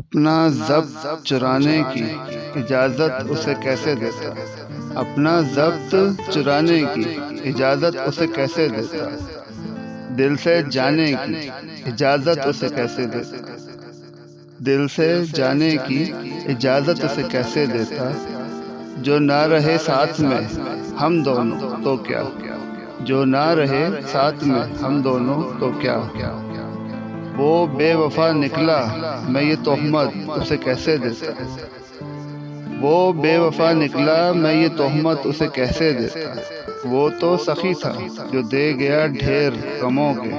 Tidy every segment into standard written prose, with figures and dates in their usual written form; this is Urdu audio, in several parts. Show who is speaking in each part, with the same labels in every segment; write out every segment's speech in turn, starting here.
Speaker 1: اپنا ضبط چرانے کی اجازت اسے کیسے دیتا؟ اپنا ضبط چرانے کی اجازت اسے کیسے دیتا؟ دل سے جانے کی اجازت اسے کیسے دیتا؟ دل سے جانے کی اجازت اسے کیسے دیتا؟ جو نہ رہے ساتھ میں ہم دونوں تو کیا، جو نہ رہے ساتھ میں ہم دونوں تو کیا، وہ بے وفا نکلا میں یہ تہمت اسے کیسے دیتا؟ وہ بے وفا نکلا میں یہ تہمت اسے کیسے دیتا؟ وہ تو سخی تھا جو دے گیا ڈھیر غموں کے،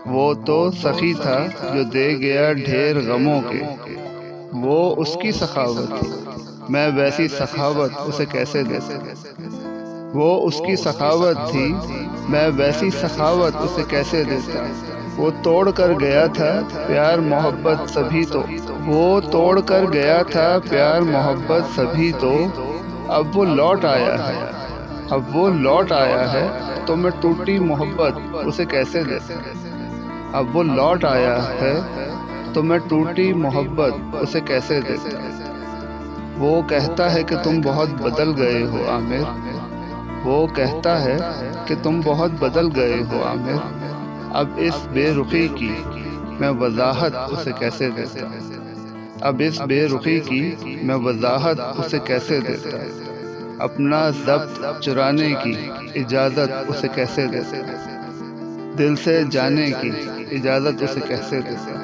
Speaker 1: وہ تو سخی تھا جو دے گیا ڈھیر غموں کے، وہ اس کی سخاوت تھی میں ویسی سخاوت اسے کیسے دیتا؟ وہ اس کی سخاوت تھی میں ویسی سخاوت اسے کیسے دیتا؟ وہ توڑ کر گیا تھا پیار محبت سبھی تو، وہ توڑ کر گیا تھا پیار محبت سبھی تو، اب وہ لوٹ آیا ہے، اب وہ لوٹ آیا ہے تو میں ٹوٹی محبت اسے کیسے دیتا؟ اب وہ لوٹ آیا ہے تو میں ٹوٹی محبت اسے کیسے دیتا؟ وہ کہتا ہے کہ تم بہت بدل گئے ہو عامر، وہ کہتا ہے کہ تم بہت بدل گئے ہو عامر، اب اس بے رخی کی میں وضاحت اسے کیسے دیتا؟ اب اس بے رخی کی میں وضاحت اسے کیسے دیتا؟ اپنا ضبط چرانے کی اجازت اسے کیسے دیتا؟ دل سے جانے کی اجازت اسے کیسے دیتا؟